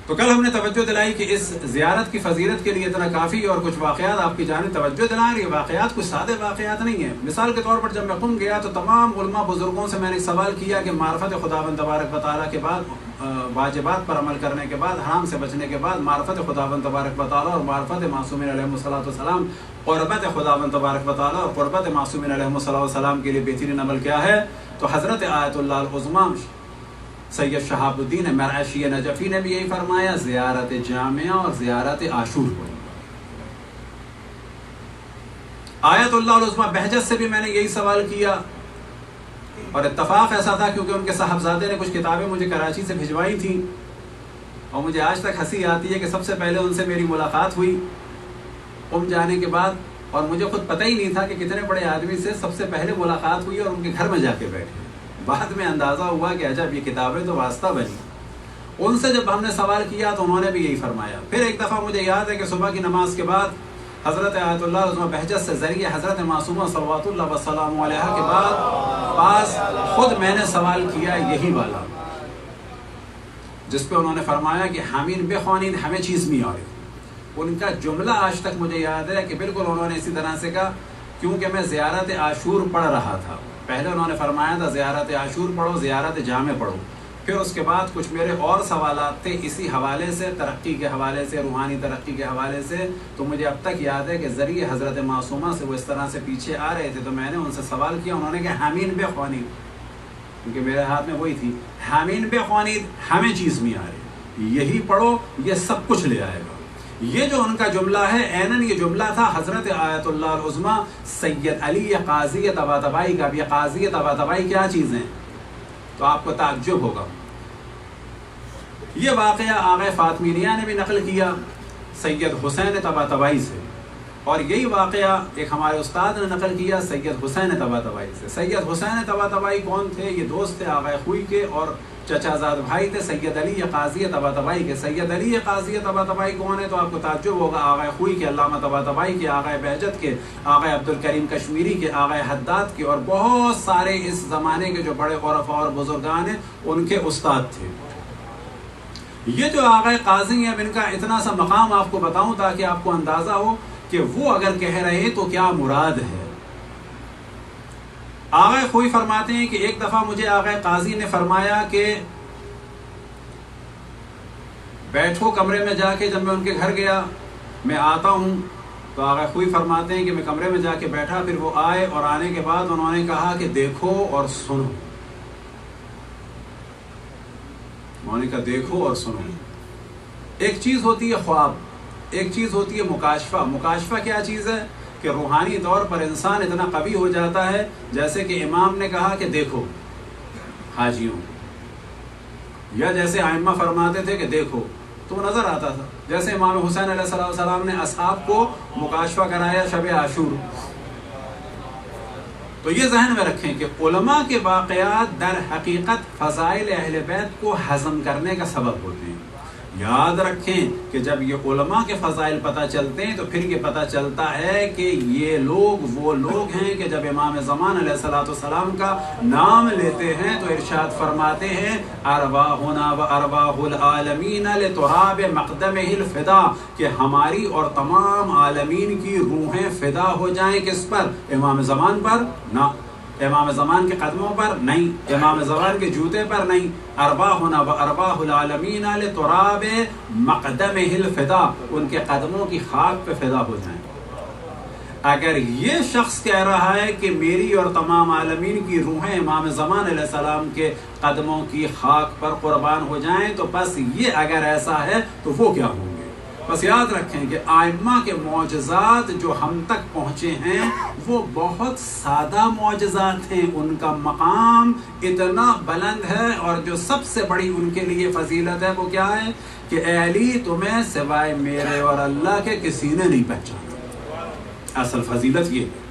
تو کل ہم نے توجہ دلائی کہ اس زیارت کی فضیلت کے لیے اتنا کافی، اور کچھ واقعات آپ کی جانب توجہ دلا رہی ہے۔ واقعات کچھ سادے واقعات نہیں ہیں۔ مثال کے طور پر جب میں قم گیا تو تمام علماء بزرگوں سے میں نے سوال کیا کہ معرفت خداوند تبارک و تعالیٰ کے بعد، واجبات پر عمل کرنے کے بعد، حرام سے بچنے کے بعد، معرفت خداوند تبارک و تعالیٰ اور معرفت معصومین علیہ السلام، قربت خداوند تبارک و تعالیٰ اور قربت معصومین علیہ السلام کے لیے بہترین عمل کیا ہے؟ تو حضرت آیت اللہ العظمیٰ سید شہاب الدین مرعشی نجفی نے بھی یہی فرمایا، زیارت جامعہ اور زیارت عاشور کو۔ آیت اللہ العظمیٰ بہجت سے بھی میں نے یہی سوال کیا، اور اتفاق ایسا تھا کیونکہ ان کے صاحبزادے نے کچھ کتابیں مجھے کراچی سے بھجوائی تھیں، اور مجھے آج تک ہنسی آتی ہے کہ سب سے پہلے ان سے میری ملاقات ہوئی قم جانے کے بعد، اور مجھے خود پتہ ہی نہیں تھا کہ کتنے بڑے آدمی سے سب سے پہلے ملاقات ہوئی اور ان کے گھر میں جا کے بیٹھے۔ بعد میں اندازہ ہوا کہ عجب یہ کتابیں تو واسطہ بنی۔ ان سے جب ہم نے سوال کیا تو انہوں نے بھی یہی فرمایا۔ پھر ایک دفعہ مجھے یاد ہے کہ صبح کی نماز کے بعد حضرت آیت اللہ العظمیٰ بہجت سے ذریعے حضرت معصومہ صلوات اللہ وسلام علیہا کے پاس خود میں نے سوال کیا یہی والا، جس پہ انہوں نے فرمایا کہ حامین بخوانین ہمیں چیز نہیں آ رہی۔ ان کا جملہ آج تک مجھے یاد ہے کہ بالکل انہوں نے اسی طرح سے کہا، کیونکہ میں زیارت عاشور پڑھ رہا تھا۔ پہلے انہوں نے فرمایا تھا زیارت عاشور پڑھو، زیارت جامع پڑھو۔ پھر اس کے بعد کچھ میرے اور سوالات تھے اسی حوالے سے، ترقی کے حوالے سے، روحانی ترقی کے حوالے سے، تو مجھے اب تک یاد ہے کہ ذریعے حضرت معصومہ سے وہ اس طرح سے پیچھے آ رہے تھے، تو میں نے ان سے سوال کیا، انہوں نے کہا حامین بخوانین، کیونکہ میرے ہاتھ میں وہی تھی، حامین بخوانین ہمیں چیز نہیں آ رہی، یہی پڑھو یہ سب کچھ لے آئے گا۔ یہ جو ان کا جملہ ہے عیناً یہ جملہ تھا حضرت آیت اللہ العظمیٰ سید علی قاضی طباطبائی کا بھی۔ قاضی طباطبائی کیا چیز ہیں تو آپ کو تعجب ہوگا۔ یہ واقعہ آغا فاطمیہ نے بھی نقل کیا سید حسین طباطبائی سے، اور یہی واقعہ ایک ہمارے استاد نے نقل کیا سید حسین طباطبائی سے۔ سید حسین طباطبائی کون تھے؟ یہ دوست تھے آغا خوئی کے اور چچا زاد بھائی تھے سید علی قاضی طباطبائی کے۔ سید علی قاضی طباطبائی کون ہے تو آپ کو تعجب ہوگا، آغا خوئی کے، علامہ طباطبائی کے، آغا بہجت کے، آغا عبدالکریم کشمیری کے، آغا حداد کے، اور بہت سارے اس زمانے کے جو بڑے عرفاء اور بزرگان ہیں ان کے استاد تھے۔ یہ جو آغا قاضی ہیں اب ان کا اتنا سا مقام آپ کو بتاؤں تاکہ آپ کو اندازہ ہو کہ وہ اگر کہہ رہے تو کیا مراد ہے۔ آغا خوئی فرماتے ہیں کہ ایک دفعہ مجھے آغا قاضی نے فرمایا کہ بیٹھو کمرے میں جا کے۔ جب میں ان کے گھر گیا، میں آتا ہوں تو آغا خوئی فرماتے ہیں کہ میں کمرے میں جا کے بیٹھا، پھر وہ آئے اور آنے کے بعد انہوں نے کہا کہ دیکھو اور سنو۔ انہوں نے کہا دیکھو اور سنو۔ ایک چیز ہوتی ہے خواب، ایک چیز ہوتی ہے مکاشفہ۔ مکاشفہ کیا چیز ہے کہ روحانی طور پر انسان اتنا قوی ہو جاتا ہے، جیسے کہ امام نے کہا کہ دیکھو حاجیوں، یا جیسے ائمہ فرماتے تھے کہ دیکھو، تو نظر آتا تھا۔ جیسے امام حسین علیہ السلام نے اصحاب کو مکاشفہ کرایا شب عاشور۔ تو یہ ذہن میں رکھیں کہ علماء کے واقعات در حقیقت فضائل اہل بیت کو ہضم کرنے کا سبب ہوتے ہیں۔ یاد رکھیں کہ جب یہ علماء کے فضائل پتہ چلتے ہیں تو پھر یہ پتہ چلتا ہے کہ یہ لوگ وہ لوگ ہیں کہ جب امام زمان علیہ السلام کا نام لیتے ہیں تو ارشاد فرماتے ہیں ارواحنا و ارواح العالمین لتراب مقدمہ الفدا، کہ ہماری اور تمام عالمین کی روحیں فدا ہو جائیں کس پر؟ امام زمان پر؟ نہ، امام زمان کے قدموں پر نہیں، امام زمان کے جوتے پر نہیں۔ ارواحنا و ارواح العالمین لتراب مقدمہ الفدا، ان کے قدموں کی خاک پہ فدا ہو جائیں۔ اگر یہ شخص کہہ رہا ہے کہ میری اور تمام عالمین کی روحیں امام زمان علیہ السلام کے قدموں کی خاک پر قربان ہو جائیں، تو بس یہ اگر ایسا ہے تو وہ کیا ہوں گے؟ بس یاد رکھیں کہ ائمہ کے معجزات جو ہم تک پہنچے ہیں وہ بہت سادہ معجزات ہیں، ان کا مقام اتنا بلند ہے، اور جو سب سے بڑی ان کے لیے فضیلت ہے وہ کیا ہے کہ اے علی تمہیں سوائے میرے اور اللہ کے کسی نے نہیں پہچانا۔ اصل فضیلت یہ ہے۔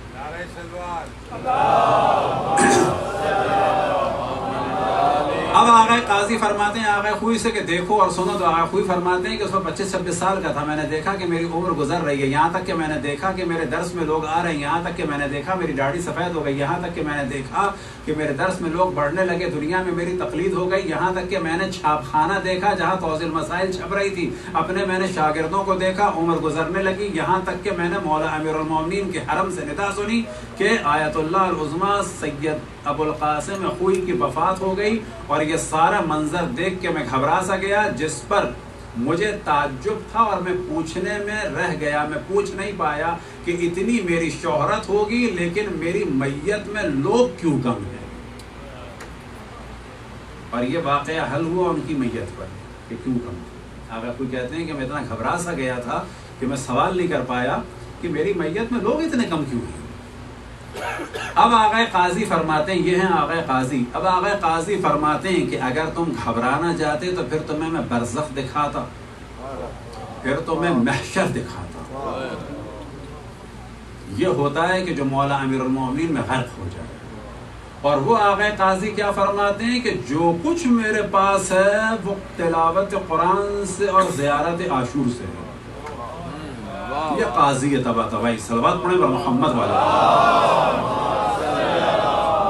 اب آغا قاضی فرماتے ہیں آغا خوئی سے کہ دیکھو اور سنو، تو آغا خوئی فرماتے ہیں کہ اس وقت 25-26 سال کا تھا، میں نے دیکھا کہ میری عمر گزر رہی ہے، یہاں تک کہ میں نے دیکھا کہ میرے درس میں لوگ آ رہے ہیں، یہاں تک کہ میں نے دیکھا میری داڑھی سفید ہو گئی، یہاں تک کہ میں نے دیکھا کہ میرے درس میں لوگ بڑھنے لگے، دنیا میں میری تقلید ہو گئی، یہاں تک کہ میں نے چھاپ خانہ دیکھا جہاں توضیح المسائل چھپ رہی تھی، اپنے میں نے شاگردوں کو دیکھا، عمر گزرنے لگی، یہاں تک کہ میں نے مولا امیر المومنین کے حرم سے ندا سنی کہ آیت اللہ العظمیٰ سید ابو القاسم خوئی کی وفات ہو گئی، اور یہ سارا منظر دیکھ کے میں گھبرا سا گیا، جس پر مجھے تعجب تھا اور میں پوچھنے میں رہ گیا، میں پوچھ نہیں پایا کہ اتنی میری شہرت ہوگی لیکن میری میت میں لوگ کیوں کم ہیں۔ اور یہ واقعہ حل ہوا ان کی میت پر کہ کیوں کم تھے۔ اگر کوئی کہتے ہیں کہ میں اتنا گھبرا سا گیا تھا کہ میں سوال نہیں کر پایا کہ میری میت میں لوگ اتنے کم کیوں ہیں۔ اب آغا قاضی فرماتے ہیں، یہ ہیں آغا قاضی، اب آغا قاضی فرماتے ہیں کہ اگر تم گھبرانا چاہتے تو پھر تمہیں میں برزخ دکھاتا، پھر تمہیں محشر دکھاتا۔ یہ ہوتا ہے کہ جو مولا امیر المومنین میں غرق ہو جائے۔ اور وہ آغا قاضی کیا فرماتے ہیں کہ جو کچھ میرے پاس ہے وہ تلاوت قرآن سے اور زیارت عاشور سے ہے۔ یہ قاضی تبا تبائی، صلوات پڑھیں پر محمد والا۔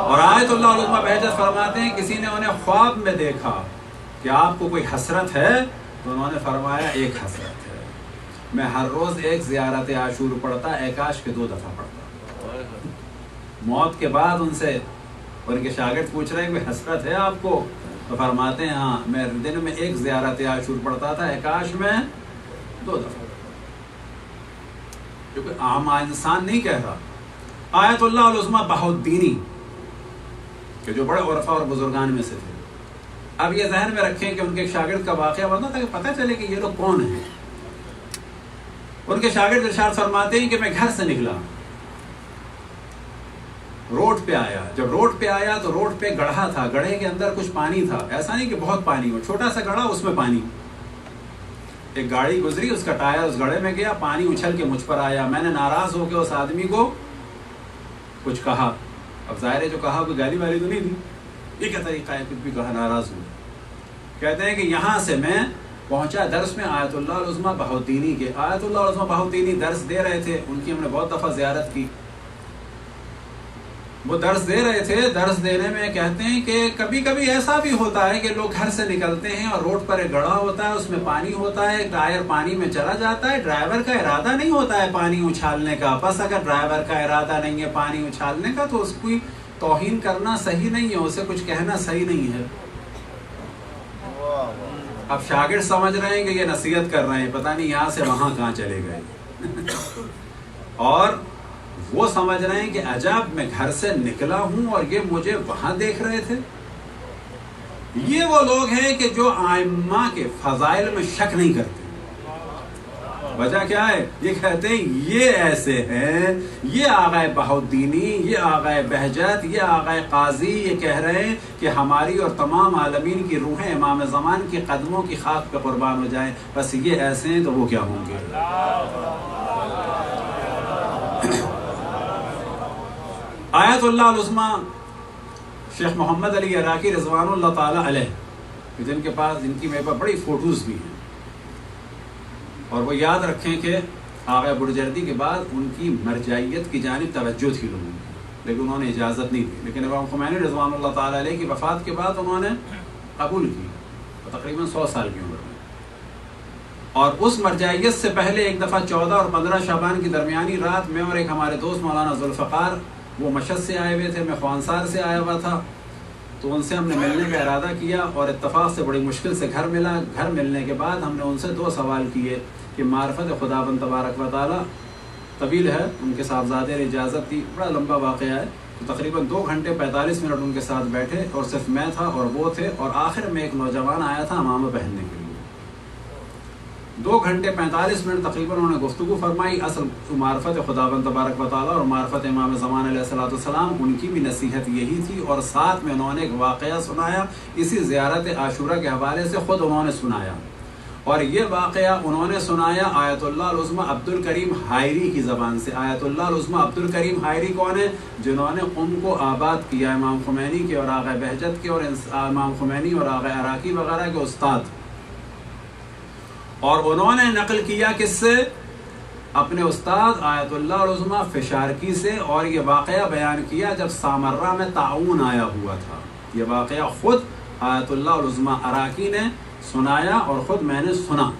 اور آیت اللہ العظمیٰ بہجت فرماتے ہیں کسی نے انہیں خواب میں دیکھا کہ آپ کو کوئی حسرت ہے، تو انہوں نے فرمایا ایک حسرت ہے، میں ہر روز ایک زیارت عاشور پڑھتا، ایکاش کے 2 دفعہ پڑھتا۔ موت کے بعد ان سے ان کے شاگرد پوچھ رہے ہیں کہ حسرت ہے آپ کو، تو فرماتے ہیں ہاں، میں دن میں ایک زیارت عاشور پڑھتا تھا، ایکاش میں 2 دفعہ، کیونکہ عام انسان نہیں کہہ رہا۔ آیت اللہ العظمیٰ بہاؤالدینی کہ جو بڑے عرفا اور بزرگان میں سے تھے، اب یہ ذہن میں رکھیں کہ ان کے شاگرد کا واقعہ بنتا تھا کہ پتہ چلے کہ یہ لوگ کون ہیں۔ ان کے شاگرد ارشاد فرماتے ہیں کہ میں گھر سے نکلا، روڈ پہ آیا، جب روڈ پہ آیا تو روڈ پہ گڑھا تھا، گڑھے کے اندر کچھ پانی تھا، ایسا نہیں کہ بہت پانی ہو، چھوٹا سا گڑھا، اس میں پانی۔ ایک گاڑی گزری، اس کا ٹائر اس گڑھے میں گیا، پانی اچھل کے مجھ پر آیا، میں نے ناراض ہو کے اس آدمی کو کچھ کہا۔ اب ظاہر ہے جو کہا کوئی گالی والی تو نہیں تھی، یہ کیا طریقہ ہے، کچھ بھی کہا، ناراض ہوں۔ کہتے ہیں کہ یہاں سے میں پہنچا درس میں آیت اللہ العظمیٰ بہاؤالدینی کے، آیت اللہ العظمیٰ بہاؤالدینی درس دے رہے تھے، ان کی ہم نے بہت دفعہ زیارت کی۔ وہ درس دے رہے تھے، درس دینے میں کہتے ہیں کہ کبھی کبھی ایسا بھی ہوتا ہے کہ لوگ گھر سے نکلتے ہیں اور روڈ پر ایک گڑھا ہوتا ہے، اس میں پانی ہوتا ہے، ٹائر پانی میں چلا جاتا ہے، ڈرائیور کا ارادہ نہیں ہوتا ہے پانی اچھالنے کا، بس اگر ڈرائیور کا ارادہ نہیں ہے پانی اچھالنے کا تو اس کی توہین کرنا صحیح نہیں ہے، اسے کچھ کہنا صحیح نہیں ہے۔ اب شاگرد سمجھ رہے ہیں کہ یہ نصیحت کر رہے ہیں، پتہ نہیں یہاں سے وہاں کہاں چلے گئے، اور وہ سمجھ رہے ہیں کہ عجب میں گھر سے نکلا ہوں اور یہ مجھے وہاں دیکھ رہے تھے۔ یہ وہ لوگ ہیں کہ جو ائمہ کے فضائل میں شک نہیں کرتے۔ وجہ کیا ہے؟ یہ کہتے ہیں یہ ایسے ہیں، یہ آغا بہاؤالدینی، یہ آغا بہجت، یہ آغا قاضی یہ کہہ رہے ہیں کہ ہماری اور تمام عالمین کی روحیں امام زمان کی قدموں کی خاک پہ قربان ہو جائیں، بس یہ ایسے ہیں تو وہ کیا ہوں گے۔ آیت اللہ العظمیٰ شیخ محمد علی عراقی رضوان اللہ تعالیٰ علیہ، جن کے پاس جن کی میرے پاس بڑی فوٹوز بھی ہیں، اور وہ یاد رکھیں کہ آغا بڑجردی کے بعد ان کی مرجعیت کی جانب توجہ تھی لوگوں کی، لیکن انہوں نے اجازت نہیں دی، لیکن امام خمینی رضوان اللہ تعالیٰ علیہ کی وفات کے بعد انہوں نے قبول کی، تقریباً 100 سال کی عمر میں۔ اور اس مرجعیت سے پہلے ایک دفعہ 14 اور 15 شعبان کی درمیانی رات میں اور ایک ہمارے دوست مولانا ذوالفقار، وہ مشہد سے آئے ہوئے تھے، میں خوانسار سے آیا ہوا تھا، تو ان سے ہم نے ملنے کا ارادہ کیا اور اتفاق سے بڑی مشکل سے گھر ملا۔ گھر ملنے کے بعد ہم نے ان سے 2 سوال کیے کہ معرفت خداوند تبارک و تعالیٰ طویل ہے، ان کے صاحبزادے نے اجازت دی، بڑا لمبا واقعہ ہے، تو تقریباً 2 گھنٹے 45 منٹ ان کے ساتھ بیٹھے، اور صرف میں تھا اور وہ تھے، اور آخر میں ایک نوجوان آیا تھا امامہ پہننے کے لیے۔ 2 گھنٹے 45 منٹ تقریباً انہوں نے گفتگو فرمائی۔ اصل معرفت خداوند تبارک و تعالیٰ اور معرفت امام زمان علیہ السلام، ان کی بھی نصیحت یہی تھی، اور ساتھ میں انہوں نے ایک واقعہ سنایا، اسی زیارت عاشورہ کے حوالے سے خود انہوں نے سنایا۔ اور یہ واقعہ انہوں نے سنایا آیت اللہ العظمیٰ عبد الکریم حائری کی زبان سے. آیت اللہ العظمیٰ عبد الکریم حائری کون ہے؟ جنہوں نے قم کو آباد کیا، امام خمینی کے اور آغا بہجت کے اور امام خمینی اور آغا عراقی وغیرہ کے استاد. اور انہوں نے نقل کیا کس سے؟ اپنے استاد آیت اللہ العظمیٰ فشارکی سے. اور یہ واقعہ بیان کیا جب سامرہ میں طاعون آیا ہوا تھا. یہ واقعہ خود آیت اللہ العظمیٰ عراقی نے سنایا اور خود میں نے سنا.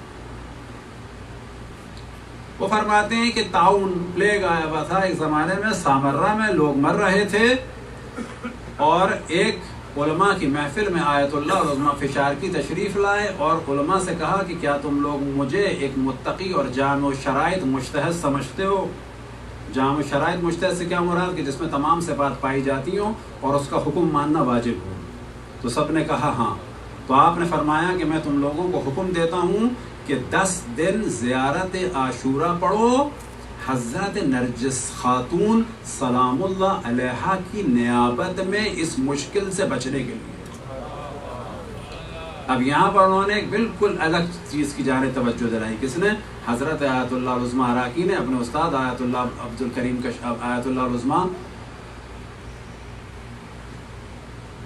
وہ فرماتے ہیں کہ طاعون پلیگ آیا ہوا تھا ایک زمانے میں، سامرہ میں لوگ مر رہے تھے، اور ایک علماء کی محفل میں آیت اللہ العظمیٰ فشارکی تشریف لائے اور علماء سے کہا کہ کیا تم لوگ مجھے ایک متقی اور جامع شرائط مجتہد سمجھتے ہو؟ جامع شرائط مجتہد سے کیا مراد؟ کہ جس میں تمام صفات پائی جاتی ہوں اور اس کا حکم ماننا واجب ہو. تو سب نے کہا ہاں. تو آپ نے فرمایا کہ میں تم لوگوں کو حکم دیتا ہوں کہ 10 دن زیارت عاشورہ پڑھو حضرت نرجس خاتون سلام اللہ علیہا کی نیابت میں اس مشکل سے بچنے کے لیے. اب یہاں پر انہوں نے ایک بالکل الگ چیز کی جانب توجہ دلائی. کس نے؟ حضرت آیت اللہ العظمیٰ عراقی نے اپنے استاد آیت اللہ عبد الکریم آیت اللہ العظمیٰ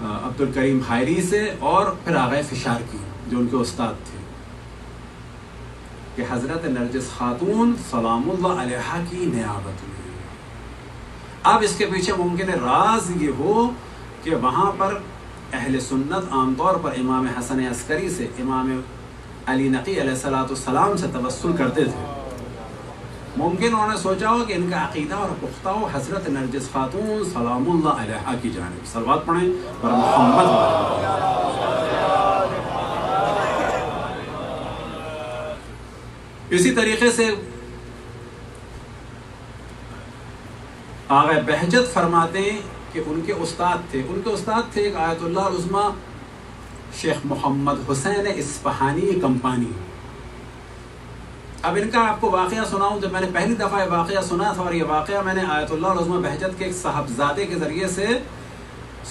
عبد الکریم حائری سے اور پھر آغا فشارکی جو ان کے استاد تھے، کہ حضرت نرجس خاتون سلام اللہ علیہا کی نیابت میں. اب اس کے پیچھے ممکن راز یہ ہو کہ وہاں پر اہل سنت عام طور پر امام حسن عسکری سے، امام علی نقی علیہ السلام سے توسل کرتے تھے. ممکن انہوں نے سوچا ہو کہ ان کا عقیدہ اور پختہ ہو حضرت نرجس خاتون سلام اللہ علیہا کی جانب. صلوات پڑھیں پر محمد. اسی طریقے سے آغا بہجت فرماتے ہیں کہ ان کے استاد تھے ایک آیت اللہ العظمیٰ شیخ محمد حسین اصفہانی کمپانی. اب ان کا آپ کو واقعہ سناؤں. جب میں نے پہلی دفعہ یہ واقعہ سنا تھا، اور یہ واقعہ میں نے آیت اللہ العظمیٰ بہجت کے ایک صاحبزادے کے ذریعے سے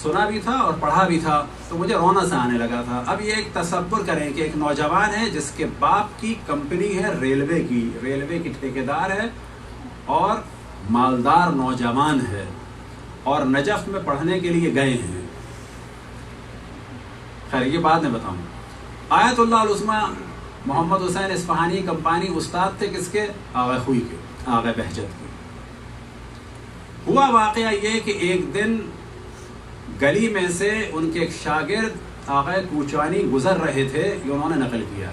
سنا بھی تھا اور پڑھا بھی تھا، تو مجھے رونا سا آنے لگا تھا. اب یہ ایک تصور کریں کہ ایک نوجوان ہے جس کے باپ کی کمپنی ہے ریلوے کی ٹھیکیدار ہے اور مالدار نوجوان ہے، اور نجف میں پڑھنے کے لیے گئے ہیں. خیر یہ بعد میں بتاؤں. آیت اللہ العظمیٰ محمد حسین اصفہانی کمپانی استاد تھے کس کے؟ آغا خوئی کے، آغا بہجت کے. ہوا واقعہ یہ کہ ایک دن گلی میں سے ان کے ایک شاگرد آغا کوچانی گزر رہے تھے. یہ انہوں نے نقل کیا.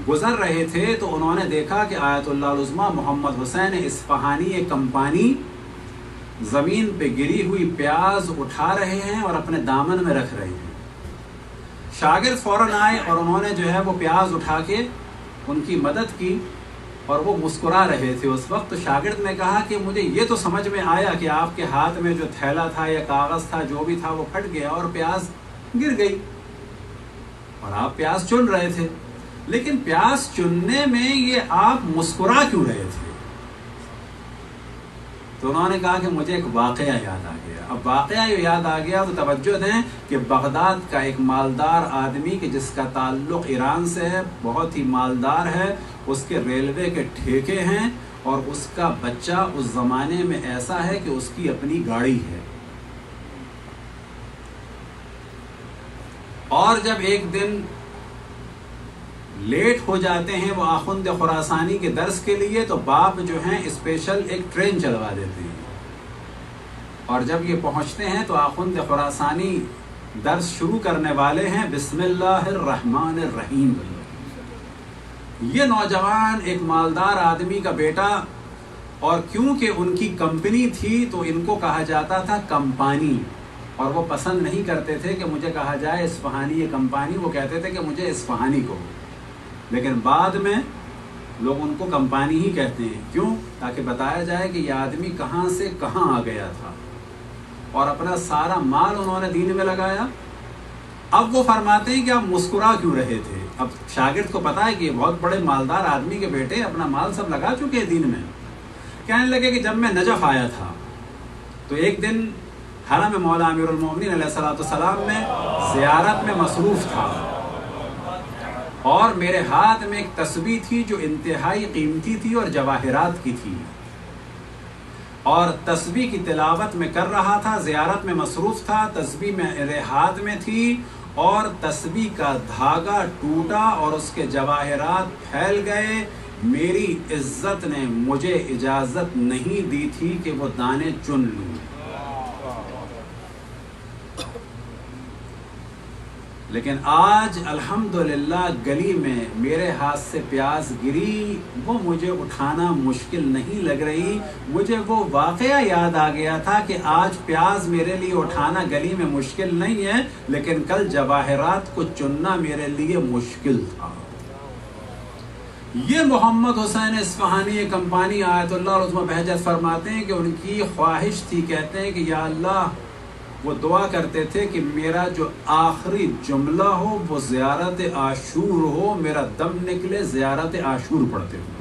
گزر رہے تھے تو انہوں نے دیکھا کہ آیت اللہ العظمیٰ محمد حسین اصفہانی کمپانی زمین پہ گری ہوئی پیاز اٹھا رہے ہیں اور اپنے دامن میں رکھ رہے ہیں. شاگرد فوراً آئے اور انہوں نے جو ہے وہ پیاز اٹھا کے ان کی مدد کی، اور وہ مسکرا رہے تھے. اس وقت شاگرد نے کہا کہ مجھے یہ تو سمجھ میں آیا کہ آپ کے ہاتھ میں جو تھیلا تھا یا کاغذ تھا جو بھی تھا وہ پھٹ گیا اور پیاز گر گئی، اور آپ پیاز چن رہے تھے، لیکن پیاز چننے میں یہ آپ مسکرا کیوں رہے تھے؟ تو انہوں نے کہا کہ مجھے ایک واقعہ یاد آ گیا. اب واقعہ یاد آ گیا تو توجہ دیں کہ بغداد کا ایک مالدار آدمی کہ جس کا تعلق ایران سے ہے، بہت ہی مالدار ہے، اس کے ریلوے کے ٹھیکے ہیں، اور اس کا بچہ اس زمانے میں ایسا ہے کہ اس کی اپنی گاڑی ہے. اور جب ایک دن لیٹ ہو جاتے ہیں وہ آخوند خراسانی کے درس کے لیے، تو باپ جو ہیں اسپیشل ایک ٹرین چلوا دیتے ہیں، اور جب یہ پہنچتے ہیں تو آخوند خراسانی درس شروع کرنے والے ہیں بسم اللہ الرحمن الرحیم. یہ نوجوان ایک مالدار آدمی کا بیٹا، اور کیونکہ ان کی کمپنی تھی تو ان کو کہا جاتا تھا کمپانی، اور وہ پسند نہیں کرتے تھے کہ مجھے کہا جائے اصفہانی یہ کمپانی، وہ کہتے تھے کہ مجھے اصفہانی کو. لیکن بعد میں لوگ ان کو کمپانی ہی کہتے ہیں. کیوں؟ تاکہ بتایا جائے کہ یہ آدمی کہاں سے کہاں آ گیا تھا، اور اپنا سارا مال انہوں نے دین میں لگایا. اب وہ فرماتے ہیں کہ آپ مسکرا کیوں رہے تھے؟ اب شاگرد کو پتا ہے کہ یہ بہت بڑے مالدار آدمی کے بیٹے اپنا مال سب لگا چکے ہیں دین میں. کہنے لگے کہ جب میں نجف آیا تھا تو ایک دن حرم مولا امیر المومنین علیہ السلام میں زیارت میں مصروف تھا، اور میرے ہاتھ میں ایک تسبیح تھی جو انتہائی قیمتی تھی اور جواہرات کی تھی، اور تسبیح کی تلاوت میں کر رہا تھا، زیارت میں مصروف تھا، تسبیح میرے ہاتھ میں تھی اور تسبیح کا دھاگا ٹوٹا اور اس کے جواہرات پھیل گئے۔ میری عزت نے مجھے اجازت نہیں دی تھی کہ وہ دانے چن لوں، لیکن آج الحمدللہ گلی میں میرے ہاتھ سے پیاز گری، وہ مجھے اٹھانا مشکل نہیں لگ رہی۔ مجھے وہ واقعہ یاد آ گیا تھا کہ آج پیاز میرے لیے اٹھانا گلی میں مشکل نہیں ہے، لیکن کل جواہرات کو چننا میرے لیے مشکل تھا۔ یہ محمد حسین اصفہانی کمپانی آیت اللہ عظمہ بہجت فرماتے ہیں کہ ان کی خواہش تھی، کہتے ہیں کہ یا اللہ، وہ دعا کرتے تھے کہ میرا جو آخری جملہ ہو وہ زیارت عاشور ہو، میرا دم نکلے زیارت عاشور پڑھتے ہوئے۔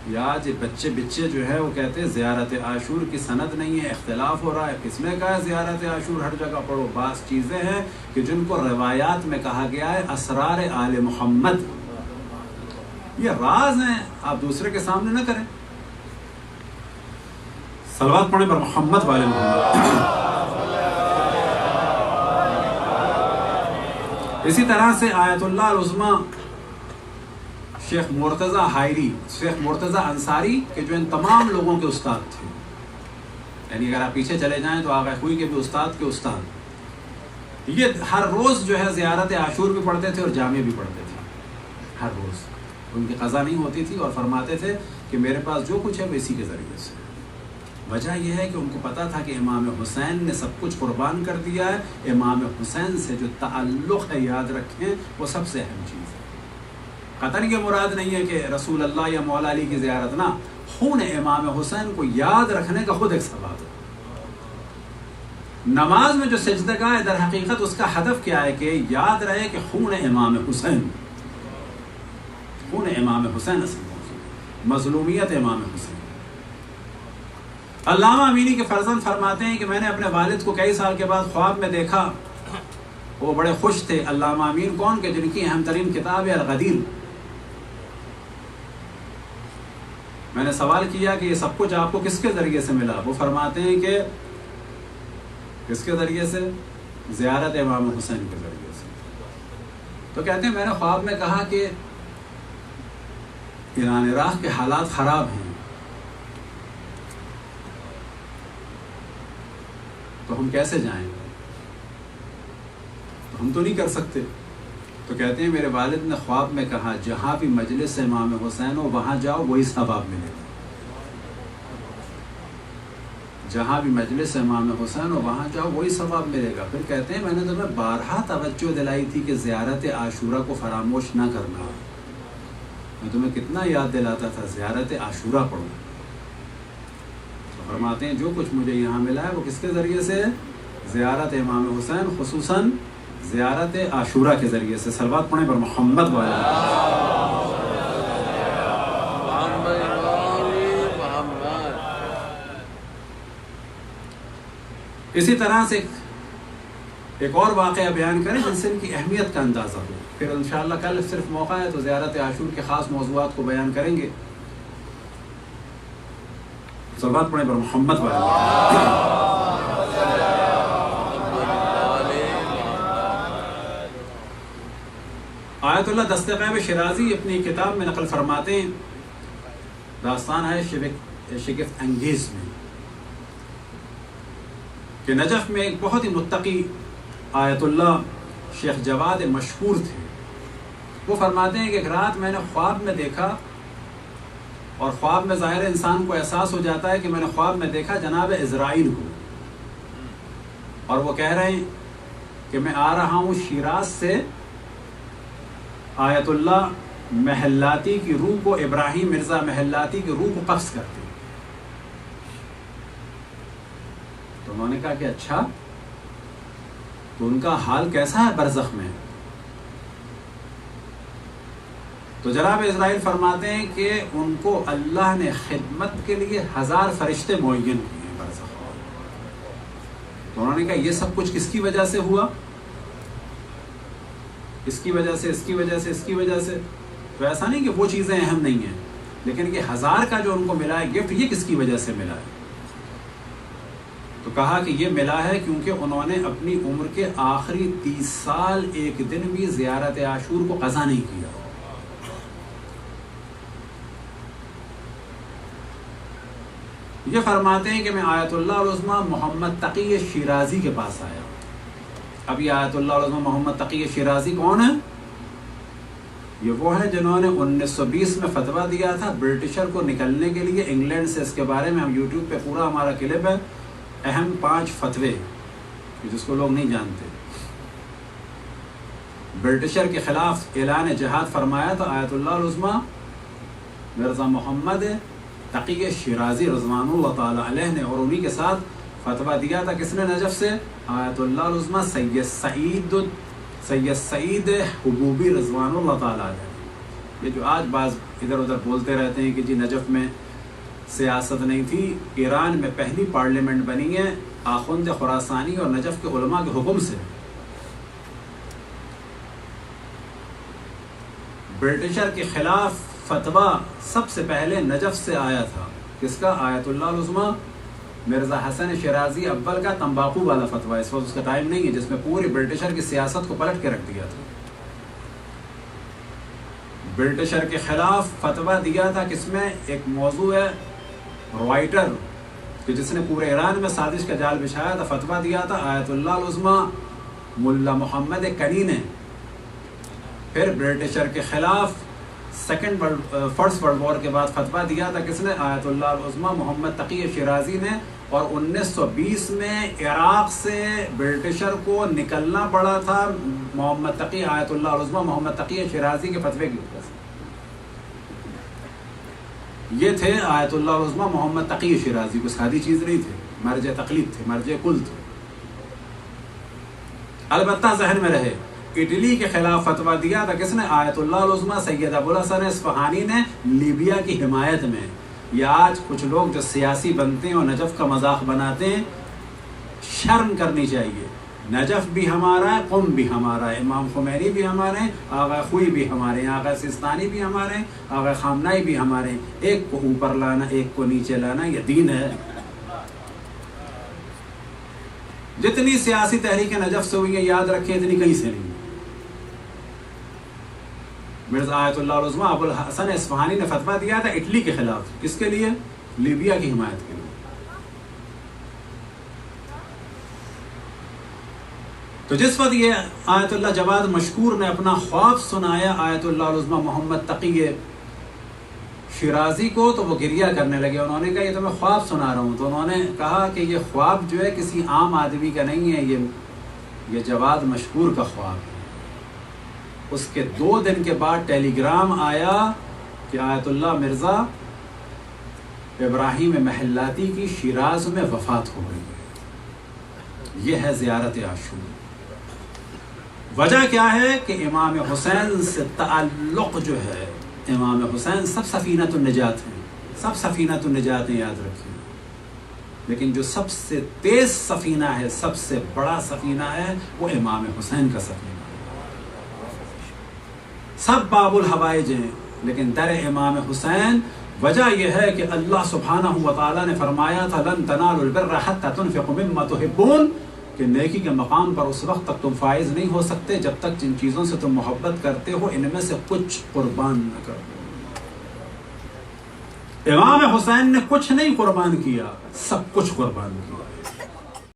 یا بچے جو ہے وہ کہتے ہیں زیارت عاشور کی سند نہیں ہے، اختلاف ہو رہا ہے، کس نے کہا ہے زیارت عاشور ہر جگہ پڑھو؟ بعض چیزیں ہیں کہ جن کو روایات میں کہا گیا ہے اسرار آل محمد، یہ راز ہیں، آپ دوسرے کے سامنے نہ کریں۔ صلوات پڑھیں پر محمد والے محمد۔ اسی طرح سے آیت اللہ العظمہ شیخ مرتضیٰ حائری، شیخ مرتضیٰ انصاری کہ جو ان تمام لوگوں کے استاد تھے، یعنی اگر آپ پیچھے چلے جائیں تو آغا خوئی کے بھی استاد کے استاد، یہ ہر روز جو ہے زیارت عاشور بھی پڑھتے تھے اور جامع بھی پڑھتے تھے، ہر روز ان کی قضا نہیں ہوتی تھی، اور فرماتے تھے کہ میرے پاس جو کچھ ہے وہ اسی کے ذریعے سے۔ وجہ یہ ہے کہ ان کو پتا تھا کہ امام حسین نے سب کچھ قربان کر دیا ہے، امام حسین سے جو تعلق ہے یاد رکھیں وہ سب سے اہم چیز ہے۔ قطن یہ مراد نہیں ہے کہ رسول اللہ یا مولا علی کی زیارت، نہ، خون امام حسین کو یاد رکھنے کا خود ایک ثواب ہے۔ نماز میں جو سجدگاہ ہے در حقیقت اس کا ہدف کیا ہے کہ یاد رہے کہ خون امام حسین، خون امام حسین اصل موضوع، مظلومیت امام حسین۔ علامہ امینی کے فرزند فرماتے ہیں کہ میں نے اپنے والد کو کئی سال کے بعد خواب میں دیکھا، وہ بڑے خوش تھے۔ علامہ امین کون کہ جن کی اہم ترین کتاب ہے الغدیر۔ میں نے سوال کیا کہ یہ سب کچھ آپ کو کس کے ذریعے سے ملا؟ وہ فرماتے ہیں کہ کس کے ذریعے سے؟ زیارت امام حسین کے ذریعے سے۔ تو کہتے ہیں میں نے خواب میں کہا کہ ایران عراق کے حالات خراب ہیں، تو ہم کیسے جائیں؟ تو ہم تو نہیں کر سکتے۔ تو کہتے ہیں میرے والد نے خواب میں کہا جہاں بھی مجلس امام حسین ہو وہاں جاؤ، وہی ثواب ملے گا۔ جہاں بھی مجلس امام حسین ہو وہاں جاؤ، وہی ثواب ملے گا۔ پھر کہتے ہیں میں نے تمہیں بارہا توجہ دلائی تھی کہ زیارت عاشورہ کو فراموش نہ کرنا، میں تمہیں کتنا یاد دلاتا تھا زیارت عاشورہ پڑھو۔ فرماتے ہیں جو کچھ مجھے یہاں ملا ہے وہ کس کے ذریعے سے؟ زیارت امام حسین، خصوصاً زیارت عاشورہ کے ذریعے سے۔ صلوات پڑھیں پر محمد والے۔ اسی طرح سے ایک اور واقعہ بیان کریں جن سے ان کی اہمیت کا اندازہ ہو، پھر انشاءاللہ کل صرف موقع ہے تو زیارت عاشور کے خاص موضوعات کو بیان کریں گے۔ صلوات پڑھیں پر محمد والے۔ آیت اللہ دستغیب شیرازی اپنی کتاب میں نقل فرماتے ہیں، داستان ہے شگفت انگیز میں، کہ نجف میں ایک بہت ہی متقی آیت اللہ شیخ جواد مشہور تھے۔ وہ فرماتے ہیں کہ ایک رات میں نے خواب میں دیکھا، اور خواب میں ظاہر انسان کو احساس ہو جاتا ہے کہ میں نے خواب میں دیکھا جناب عزرائیل کو، اور وہ کہہ رہے ہیں کہ میں آ رہا ہوں شیراز سے، آیت اللہ محلاتی کی روح کو، ابراہیم مرزا محلاتی کی روح کو قبض کرتے۔ تو انہوں نے کہا کہ اچھا، تو ان کا حال کیسا ہے برزخ میں؟ تو جناب اسرائیل فرماتے ہیں کہ ان کو اللہ نے خدمت کے لیے 1000 فرشتے معین کیے ہیں برزخ۔ تو انہوں نے کہا یہ سب کچھ کس کی وجہ سے ہوا؟ اس کی وجہ سے، اس کی وجہ سے، اس کی وجہ سے. تو ایسا نہیں کہ وہ چیزیں اہم نہیں ہیں، لیکن کہ 1000 کا جو ان کو ملا ہے گفٹ، یہ کس کی وجہ سے ملا ہے؟ تو کہا کہ یہ ملا ہے کیونکہ انہوں نے اپنی عمر کے آخری 30 سال ایک دن بھی زیارت عاشور کو قضا نہیں کیا. یہ فرماتے ہیں کہ میں آیت اللہ العظمیٰ محمد تقی شیرازی کے پاس آیا. اب یہ آیت اللہ العظمیٰ محمد تقی شیرازی کون ہے؟ یہ وہ ہے جنہوں نے 1920 میں فتویٰ دیا تھا برٹشر کو نکلنے کے لیے انگلینڈ سے. اس کے بارے میں ہم یوٹیوب پہ پورا ہمارا کلپ ہے، اہم 5 فتوے جس کو لوگ نہیں جانتے. برٹشر کے خلاف اعلان جہاد فرمایا تھا آیت اللہ العظمیٰ مرزا محمد تقی شیرازی رضوان اللہ تعالیٰ علیہ نے، اور انہی کے ساتھ فتویٰ دیا تھا کس نے نجف سے؟ آیت اللہ العظمیٰ سید سعید حبوبی رضوان اللہ تعالیٰ علیہ. یہ جو آج بعض ادھر ادھر بولتے رہتے ہیں کہ جی نجف میں سیاست نہیں تھی، ایران میں پہلی پارلیمنٹ بنی ہے آخوند خراسانی اور نجف کے علماء کے حکم سے. برٹشر کے خلاف فتویٰ سب سے پہلے نجف سے آیا تھا. کس کا؟ آیت اللہ العظمیٰ مرزا حسن شیرازی اول کا تمباکو والا فتویٰ. اس وقت اس کا ٹائم نہیں ہے، جس میں پوری برٹشر کی سیاست کو پلٹ کے رکھ دیا تھا. برٹشر کے خلاف فتویٰ دیا تھا کس میں؟ ایک موضوع ہے رائٹر کہ جس نے پورے ایران میں سازش کا جال بچھایا تھا. فتویٰ دیا تھا آیت اللہ العظمیٰ ملا محمد کنی نے. پھر برٹشر کے خلاف فرسٹ ورلڈ وار کے بعد فتویٰ دیا تھا کس نے؟ آیت اللہ العظمیٰ محمد تقی شیرازی نے. اور 1920 میں عراق سے برٹشر کو نکلنا پڑا تھا محمد تقی آیت اللہ العظمیٰ محمد تقی شیرازی کے فتوے کی وجہ سے. یہ تھے آیت اللہ العظمیٰ محمد تقی شیرازی. کوئی سادی چیز نہیں تھے، مرجع تقلید تھے، مرجع کل تھے. البتہ ذہن میں رہے اٹلی کے خلاف فتویٰ دیا تھا کس نے؟ آیت اللہ العظمیٰ سید ابوالحسن اصفہانی نے لیبیا کی حمایت میں. یہ آج کچھ لوگ جو سیاسی بنتے ہیں اور نجف کا مذاق بناتے ہیں، شرم کرنی چاہیے. نجف بھی ہمارا ہے، قم بھی ہمارا ہے، امام خمینی بھی ہمارے ہیں، آغا خوئی بھی ہمارے ہیں، آغا سستانی بھی ہمارے ہیں، آغا خامنائی بھی ہمارے ہیں. ایک کو اوپر لانا، ایک کو نیچے لانا، یہ دین ہے. جتنی سیاسی تحریکیں نجف سے ہوئی ہیں یاد رکھیں اتنی کہیں سے نہیں. مرزا آیت اللہ العظمیٰ ابوالحسن اصفہانی نے فتویٰ دیا تھا اٹلی کے خلاف. کس کے لیے؟ لیبیا کی حمایت کے لیے. تو جس وقت یہ آیت اللہ جواد مشکور نے اپنا خواب سنایا آیت اللہ العظمیٰ محمد تقی شیرازی کو، تو وہ گریہ کرنے لگے. انہوں نے کہا یہ تو میں خواب سنا رہا ہوں. تو انہوں نے کہا کہ یہ خواب جو ہے کسی عام آدمی کا نہیں ہے، یہ جواد مشکور کا خواب ہے. اس کے 2 دن کے بعد ٹیلی گرام آیا کہ آیت اللہ مرزا ابراہیم محلاتی کی شیراز میں وفات ہو گئی ہے. یہ ہے زیارت عاشور. وجہ کیا ہے کہ امام حسین سے تعلق جو ہے، امام حسین سب سفینۃ النجات ہیں، سب سفینۃ النجات ہیں، یاد رکھیں. لیکن جو سب سے تیز سفینہ ہے، سب سے بڑا سفینہ ہے، وہ امام حسین کا سفینہ. سب باب الحوائج ہیں لیکن در امام حسین. وجہ یہ ہے کہ اللہ سبحانہ و تعالیٰ نے فرمایا تھا لن تنالوا البر حتی تنفقوا مما تحبون، کہ نیکی کے مقام پر اس وقت تک تم فائز نہیں ہو سکتے جب تک جن چیزوں سے تم محبت کرتے ہو ان میں سے کچھ قربان نہ کرو. امام حسین نے کچھ نہیں قربان کیا، سب کچھ قربان کیا.